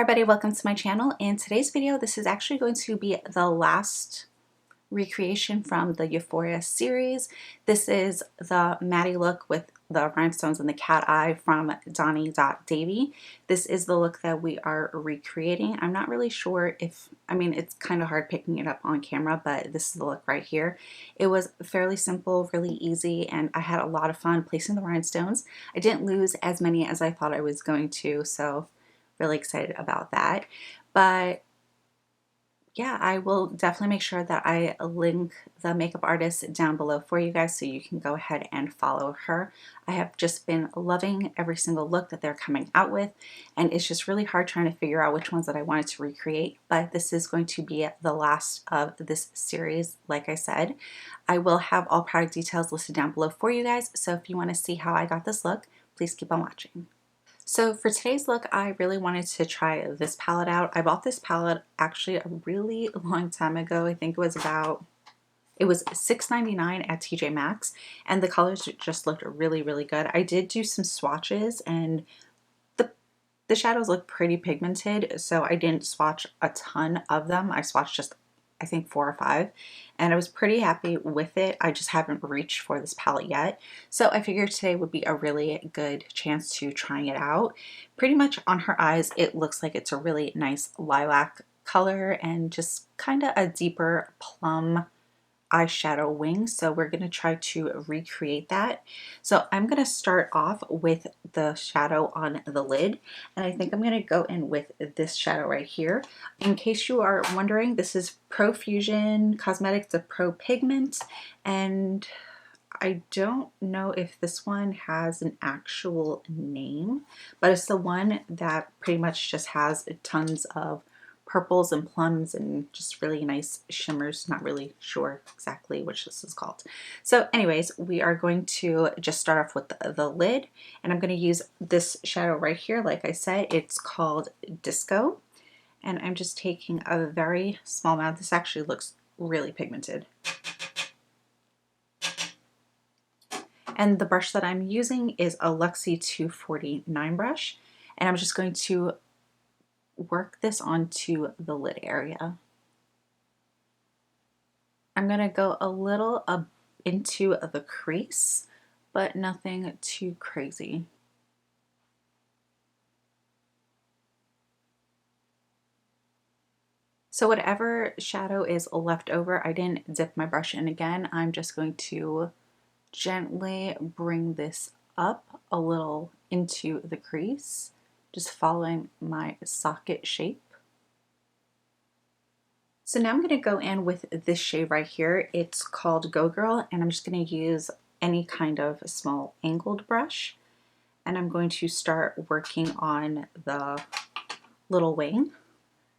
Hi everybody, welcome to my channel. In today's video, this is actually going to be the last recreation from the Euphoria series. This is the Maddie look with the rhinestones and the cat eye from donni.davy. This is the look that we are recreating. I'm not really sure if, it's kind of hard picking it up on camera, but this is the look right here. It was fairly simple, really easy, and I had a lot of fun placing the rhinestones. I didn't lose as many as I thought I was going to, so really excited about that. But yeah, I will definitely make sure that I link the makeup artist down below for you guys so you can go ahead and follow her. I have just been loving every single look that they're coming out with, and it's just really hard trying to figure out which ones that I wanted to recreate, but this is going to be the last of this series. Like I said, I will have all product details listed down below for you guys, so if you want to see how I got this look, please keep on watching. So for today's look, I really wanted to try this palette out. I bought this palette actually a really long time ago. I think it was $6.99 at TJ Maxx, and the colors just looked really, really good. I did do some swatches, and the shadows look pretty pigmented, so I didn't swatch a ton of them. I swatched just, I think, 4 or 5, and I was pretty happy with it. I just haven't reached for this palette yet, so I figured today would be a really good chance to trying it out. Pretty much on her eyes, it looks like it's a really nice lilac color and just kind of a deeper plum eyeshadow wing, so we're going to try to recreate that. So I'm going to start off with the shadow on the lid, and I think I'm going to go in with this shadow right here. In case you are wondering, this is ProFusion Cosmetics, the Pro Pigment, and I don't know if this one has an actual name, but it's the one that pretty much just has tons of purples and plums and just really nice shimmers. Not really sure exactly which this is called. So anyways, we are going to just start off with the lid, and I'm going to use this shadow right here. Like I said, it's called Disco, and I'm just taking a very small amount. This actually looks really pigmented. And the brush that I'm using is a Luxie 249 brush, and I'm just going to work this onto the lid area. I'm going to go a little into the crease, but nothing too crazy. So whatever shadow is left over, I didn't dip my brush in again. I'm just going to gently bring this up a little into the crease, just following my socket shape. So now I'm going to go in with this shade right here. It's called Go Girl, and I'm just going to use any kind of small angled brush, and I'm going to start working on the little wing.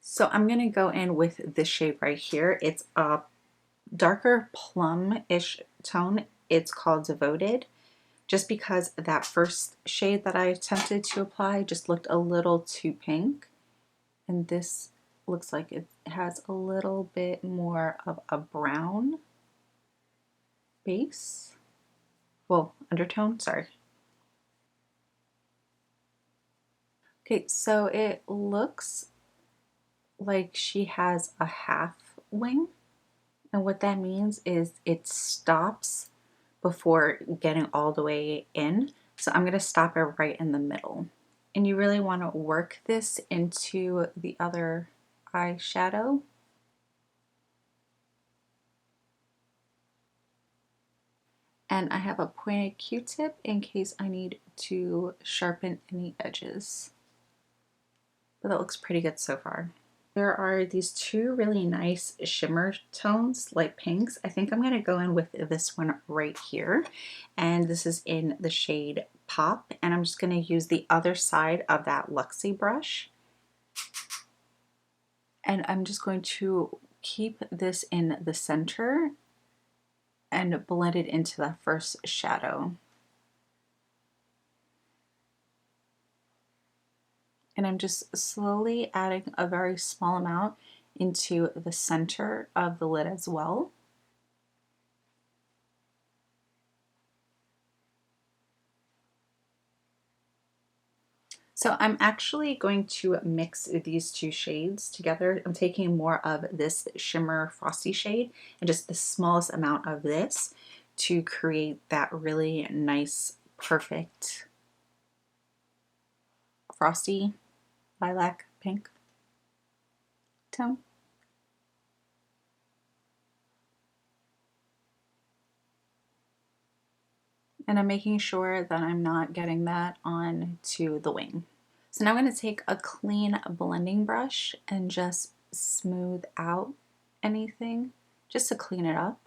So I'm going to go in with this shade right here. It's a darker plum-ish tone. It's called Devoted, just because that first shade that I attempted to apply just looked a little too pink, and this looks like it has a little bit more of a brown base. Well, undertone, sorry. Okay, so it looks like she has a half wing, and what that means is it stops before getting all the way in. So I'm going to stop it right in the middle. And you really want to work this into the other eyeshadow. And I have a pointed Q-tip in case I need to sharpen any edges. But that looks pretty good so far. There are these two really nice shimmer tones, light pinks. I think I'm going to go in with this one right here. And this is in the shade Pop. And I'm just going to use the other side of that Luxie brush. And I'm just going to keep this in the center and blend it into the first shadow. And I'm just slowly adding a very small amount into the center of the lid as well. So I'm actually going to mix these two shades together. I'm taking more of this shimmer frosty shade and just the smallest amount of this to create that really nice, perfect frosty lilac pink tone. And I'm making sure that I'm not getting that onto the wing. So now I'm going to take a clean blending brush and just smooth out anything just to clean it up.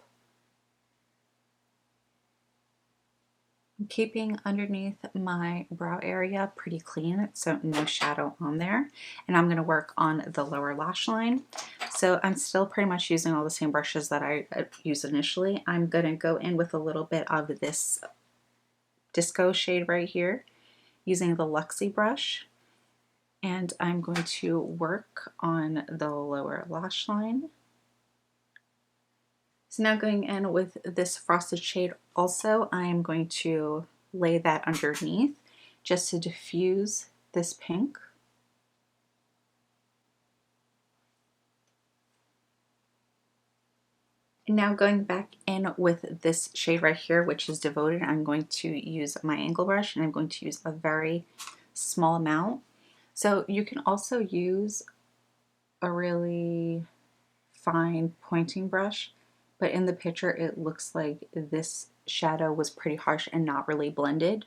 I'm keeping underneath my brow area pretty clean, so no shadow on there. And I'm going to work on the lower lash line. So I'm still pretty much using all the same brushes that I used initially. I'm going to go in with a little bit of this disco shade right here using the Luxie brush. And I'm going to work on the lower lash line. So now going in with this frosted shade also, I am going to lay that underneath just to diffuse this pink. And now going back in with this shade right here, which is Devoted, I'm going to use my angle brush and I'm going to use a very small amount. So you can also use a really fine pointing brush, but in the picture it looks like this shadow was pretty harsh and not really blended.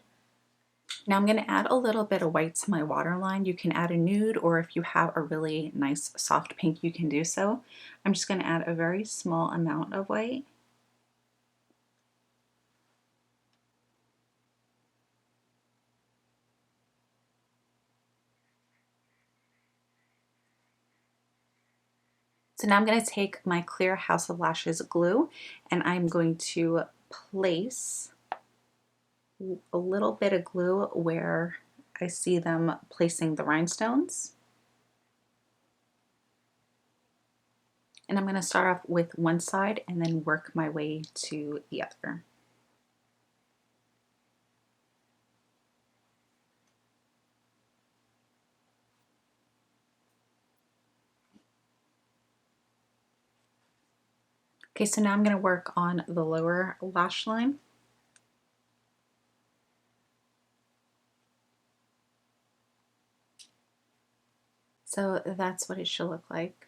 Now I'm going to add a little bit of white to my waterline. You can add a nude, or if you have a really nice soft pink, you can do so. I'm just going to add a very small amount of white. So now I'm going to take my clear House of Lashes glue and I'm going to place a little bit of glue where I see them placing the rhinestones. And I'm going to start off with one side and then work my way to the other. Okay, so now I'm going to work on the lower lash line. So that's what it should look like.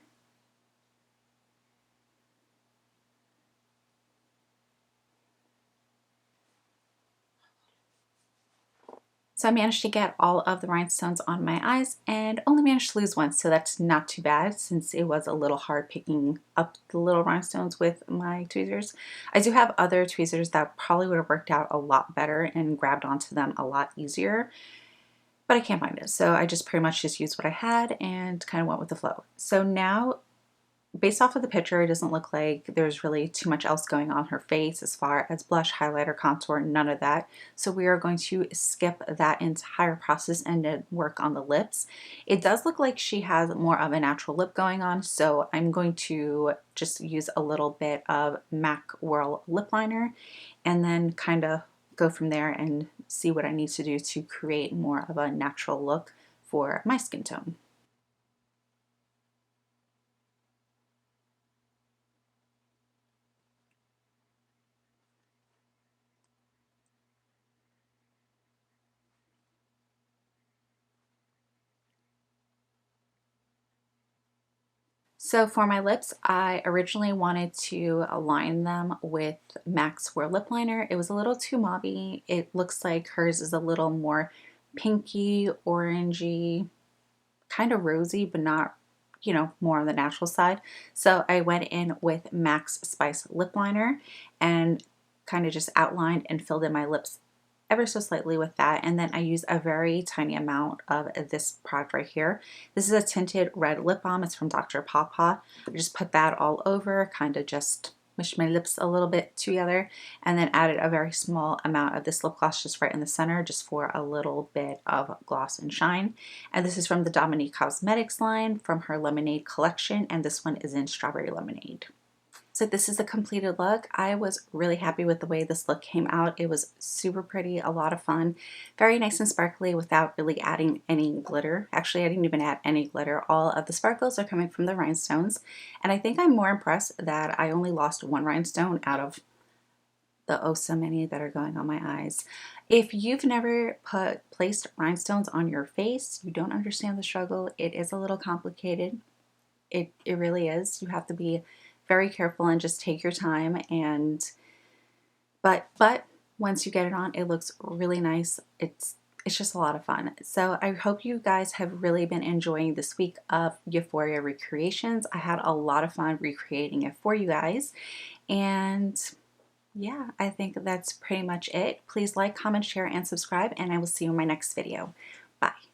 So I managed to get all of the rhinestones on my eyes and only managed to lose one, so that's not too bad since it was a little hard picking up the little rhinestones with my tweezers. I do have other tweezers that probably would have worked out a lot better and grabbed onto them a lot easier, but I can't find it. So I just pretty much just used what I had and kind of went with the flow. So now, based off of the picture, it doesn't look like there's really too much else going on her face as far as blush, highlighter, contour, none of that. So we are going to skip that entire process and then work on the lips. It does look like she has more of a natural lip going on, so I'm going to just use a little bit of MAC Whirl lip liner and then kind of go from there and see what I need to do to create more of a natural look for my skin tone. So for my lips, I originally wanted to align them with MAC Whirl Lip Liner. It was a little too mauvey. It looks like hers is a little more pinky, orangey, kind of rosy, but not, you know, more on the natural side. So I went in with MAC Spice Lip Liner and kind of just outlined and filled in my lips ever so slightly with that, and then I use a very tiny amount of this product right here. This is a tinted red lip balm. It's from Dr. PawPaw. I just put that all over, kind of just mushed my lips a little bit together, and then added a very small amount of this lip gloss just right in the center, just for a little bit of gloss and shine. And this is from the Dominque Cosmetics line from her Lemonade collection, and this one is in Strawberry Lemonade. So this is the completed look. I was really happy with the way this look came out. It was super pretty, a lot of fun, very nice and sparkly without really adding any glitter. Actually, I didn't even add any glitter. All of the sparkles are coming from the rhinestones. And I think I'm more impressed that I only lost one rhinestone out of the oh so many that are going on my eyes. If you've never placed rhinestones on your face, you don't understand the struggle. It is a little complicated. It really is. You have to be very careful and just take your time, and but once you get it on, it looks really nice. It's just a lot of fun. So I hope you guys have really been enjoying this week of Euphoria recreations. I had a lot of fun recreating it for you guys, and yeah, I think that's pretty much it. Please like, comment, share, and subscribe, and I will see you in my next video. Bye.